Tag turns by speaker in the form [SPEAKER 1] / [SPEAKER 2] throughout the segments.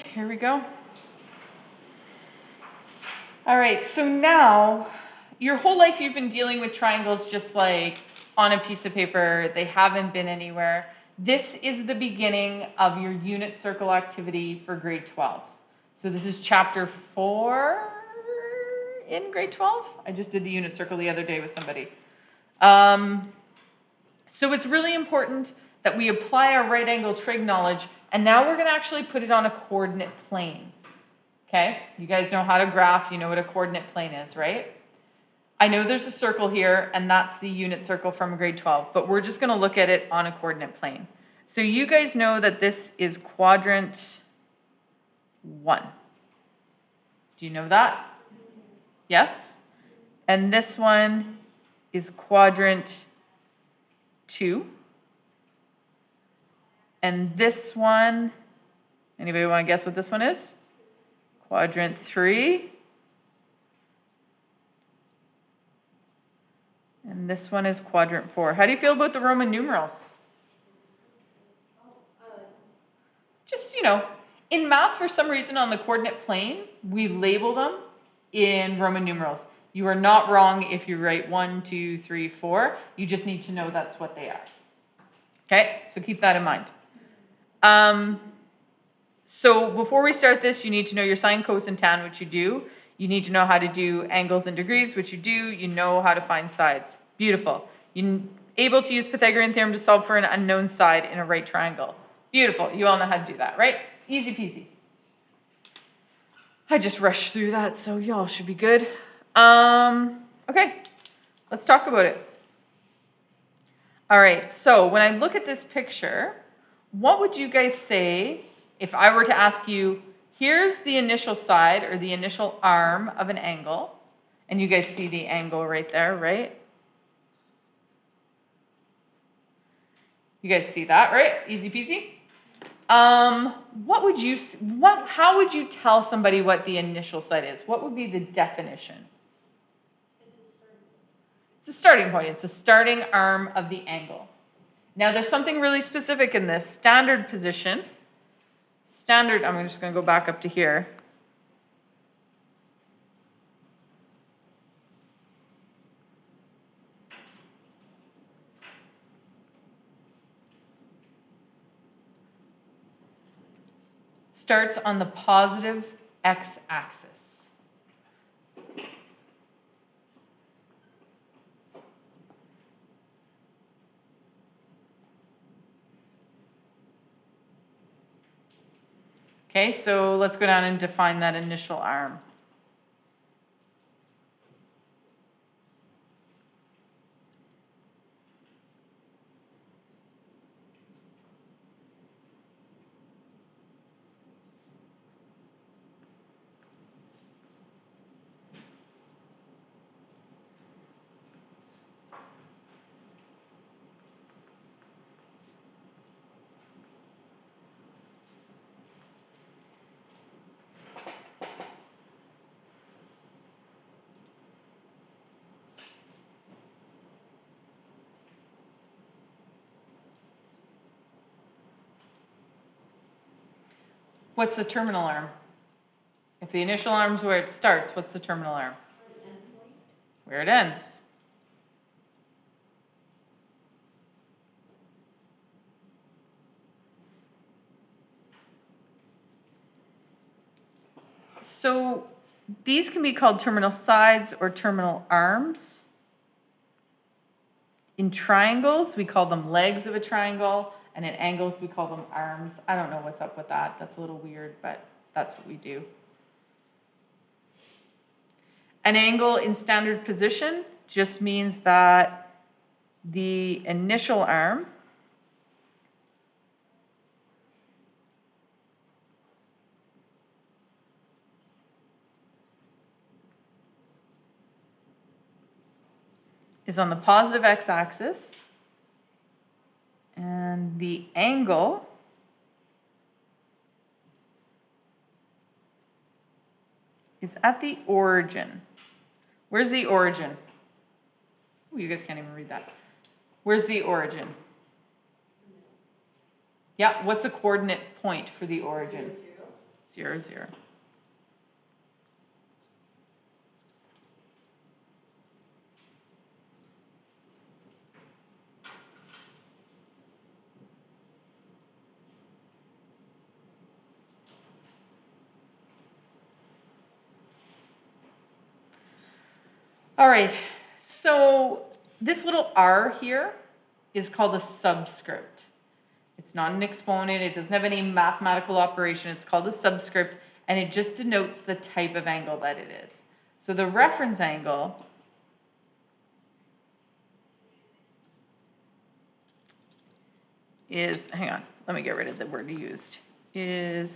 [SPEAKER 1] here we go. All right, so now your whole life you've been dealing with triangles just like on a piece of paper. They haven't been anywhere. This is the beginning of your unit circle activity for grade 12. So this is chapter 4 in grade 12. I just did the unit circle the other day with somebody. So it's really important that we apply our right angle trig knowledge, and now we're going to actually put it on a coordinate plane. Okay, you guys know how to graph, you know what a coordinate plane is, right? I know there's a circle here, and that's the unit circle from grade 12, but we're just going to look at it on a coordinate plane. So you guys know that this is quadrant 1. Do you know that? Yes? And this one is quadrant 2. And this one, anybody want to guess what this one is? Quadrant 3. And this one is quadrant 4. How do you feel about the Roman numerals? Just, in math, for some reason on the coordinate plane, we label them in Roman numerals. You are not wrong if you write 1, 2, 3, 4. You just need to know that's what they are. Okay, so keep that in mind. So before we start this, you need to know your sine, cos, and tan, which you do. You need to know how to do angles and degrees, which you do. You know how to find sides. Beautiful. You're able to use Pythagorean theorem to solve for an unknown side in a right triangle. Beautiful. You all know how to do that, right? Easy peasy. I just rushed through that, so y'all should be good. Okay, let's talk about it. All right, so when I look at this picture, what would you guys say if I were to ask you, here's the initial side or the initial arm of an angle, and you guys see the angle right there, right? You guys see that, right? Easy peasy. How would you tell somebody what the initial side is? What would be the definition? It's a starting point. It's the starting arm of the angle. Now there's something really specific in this. Standard position. I'm just going to go back up to here. Starts on the positive x-axis. Okay, so let's go down and define that initial arm. What's the terminal arm? If the initial arm is where it starts, what's the terminal arm? Where it ends. So these can be called terminal sides or terminal arms. In triangles, we call them legs of a triangle, and in angles, we call them arms. I don't know what's up with that. That's a little weird, but that's what we do. An angle in standard position just means that the initial arm is on the positive x-axis, and the angle is at the origin. Where's the origin? Ooh, you guys can't even read that. Where's the origin? Yeah, what's a coordinate point for the origin? 0, 0. All right, so this little r here is called a subscript. It's not an exponent, it doesn't have any mathematical operation, it's called a subscript, and it just denotes the type of angle that it is. So the reference angle is, hang on, let me get rid of the word used, is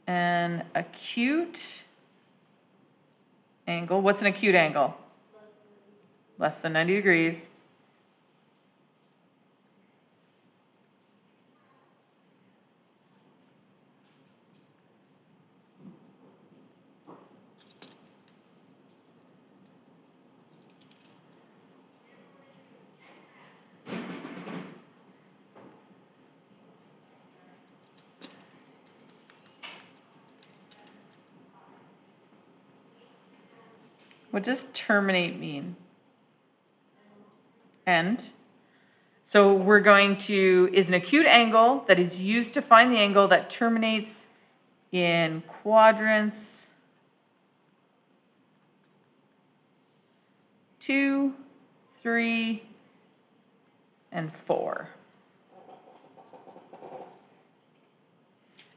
[SPEAKER 1] an acute angle. What's an acute angle? Less than 90 degrees. What does terminate mean? End. So we're going to, is an acute angle that is used to find the angle that terminates in quadrants 2, 3, and 4.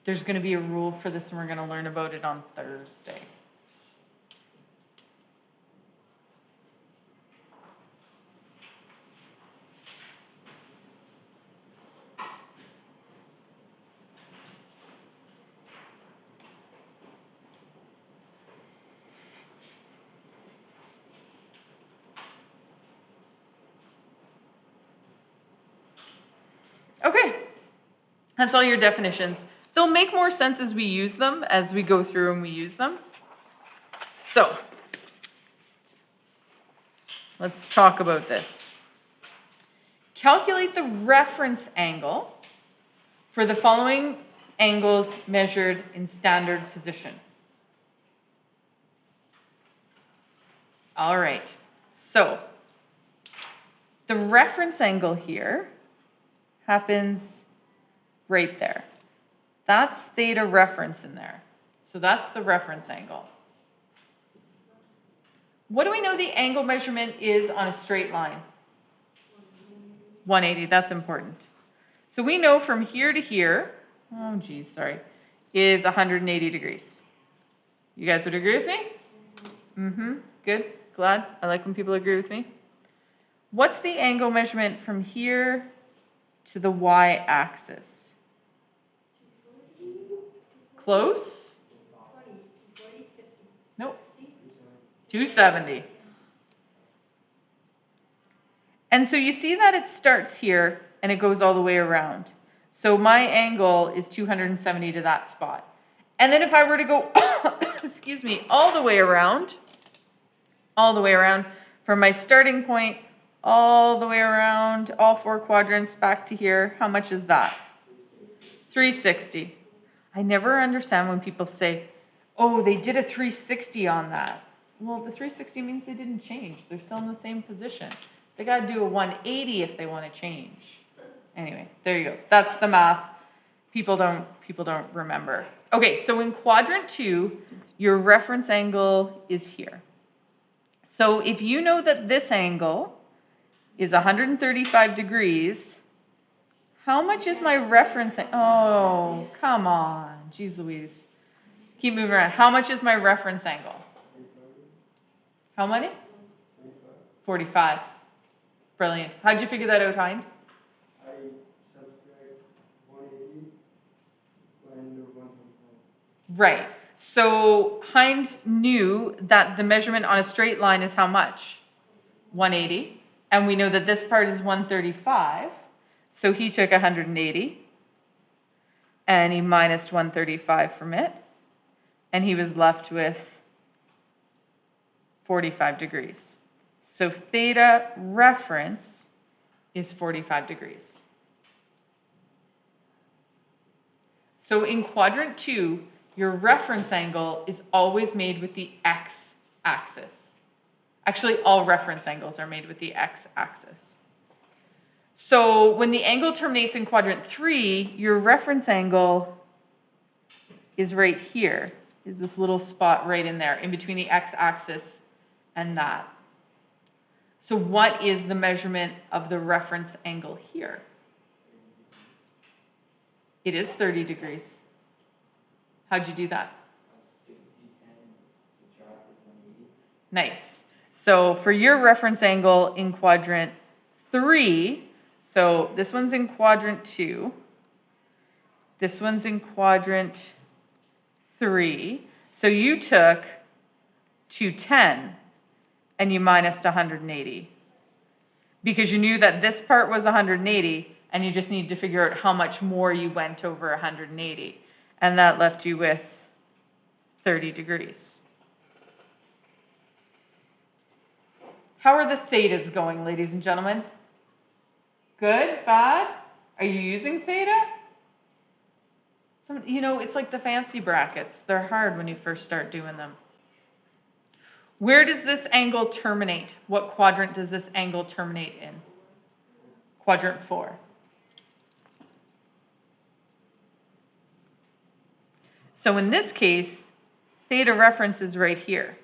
[SPEAKER 1] There's going to be a rule for this, and we're going to learn about it on Thursday. Okay, that's all your definitions. They'll make more sense as we use them, as we go through and we use them. So, let's talk about this. Calculate the reference angle for the following angles measured in standard position. All right, so the reference angle here happens right there. That's theta reference in there. So that's the reference angle. What do we know the angle measurement is on a straight line? 180, that's important. So we know from here to here, is 180 degrees. You guys would agree with me? Mm-hmm, good, glad. I like when people agree with me. What's the angle measurement from here to the y-axis? Close? Nope. 270. And so you see that it starts here and it goes all the way around. So my angle is 270 to that spot. And then if I were to go, excuse me, all the way around from my starting point all the way around, all 4 quadrants back to here, how much is that? 360. I never understand when people say, oh, they did a 360 on that. Well, the 360 means they didn't change. They're still in the same position. They got to do a 180 if they want to change. Anyway, there you go. That's the math. People don't remember. Okay, so in quadrant 2, your reference angle is here. So if you know that this angle is 135 degrees, how much is my reference? Oh, come on. Jeez Louise. Keep moving around. How much is my reference angle? How many? 45. Brilliant. How'd you figure that out, Hind?
[SPEAKER 2] I subtract 180 and 125.
[SPEAKER 1] Right. So Hind knew that the measurement on a straight line is how much? 180. And we know that this part is 135. So he took 180 and he minus 135 from it. And he was left with 45 degrees. So theta reference is 45 degrees. So in quadrant 2, your reference angle is always made with the x-axis. Actually, all reference angles are made with the x-axis. So when the angle terminates in quadrant 3, your reference angle is right here, is this little spot right in there, in between the x-axis and that. So what is the measurement of the reference angle here? It is 30 degrees. How'd you do that? Nice. So for your reference angle in quadrant 3, so this one's in quadrant 2, this one's in quadrant 3. So you took 210 and you minused 180 because you knew that this part was 180 and you just need to figure out how much more you went over 180. And that left you with 30 degrees. How are the thetas going, ladies and gentlemen? Good? Bad? Are you using theta? You know, it's like the fancy brackets. They're hard when you first start doing them. Where does this angle terminate? What quadrant does this angle terminate in? Quadrant 4. So in this case, theta reference is right here.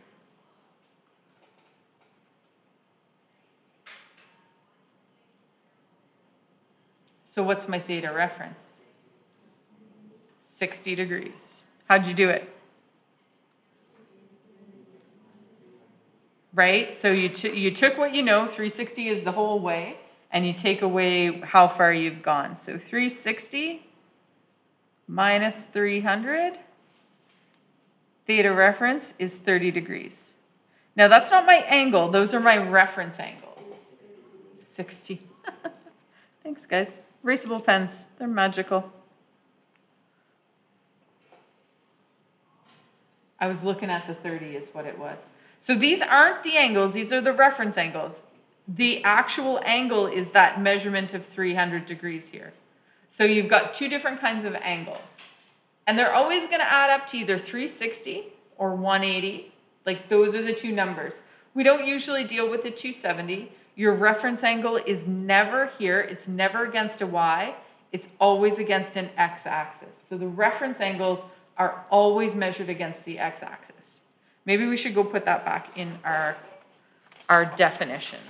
[SPEAKER 1] So what's my theta reference? 60 degrees. How'd you do it? Right? So you took what you know, 360 is the whole way, and you take away how far you've gone. So 360 minus 300, theta reference is 30 degrees. Now that's not my angle, those are my reference angles. 60. Thanks, guys. Erasable pens, they're magical. I was looking at the 30 is what it was. So these aren't the angles, these are the reference angles. The actual angle is that measurement of 300 degrees here. So you've got two different kinds of angles. And they're always going to add up to either 360 or 180. Like those are the two numbers. We don't usually deal with the 270. Your reference angle is never here. It's never against a y. It's always against an x-axis. So the reference angles are always measured against the x-axis. Maybe we should go put that back in our definitions.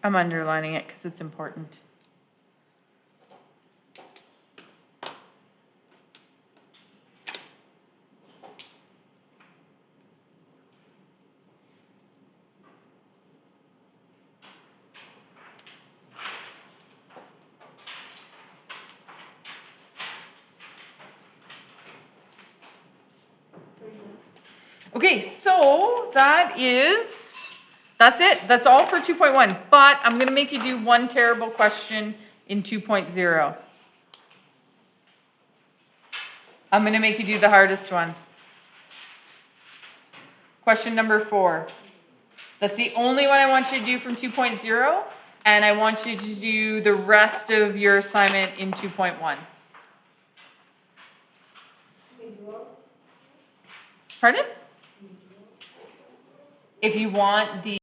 [SPEAKER 1] I'm underlining it because it's important. Okay, so that's it. That's all for 2.1. But I'm going to make you do one terrible question in 2.0. I'm going to make you do the hardest one. Question number 4. That's the only one I want you to do from 2.0, and I want you to do the rest of your assignment in 2.1. Pardon? If you want the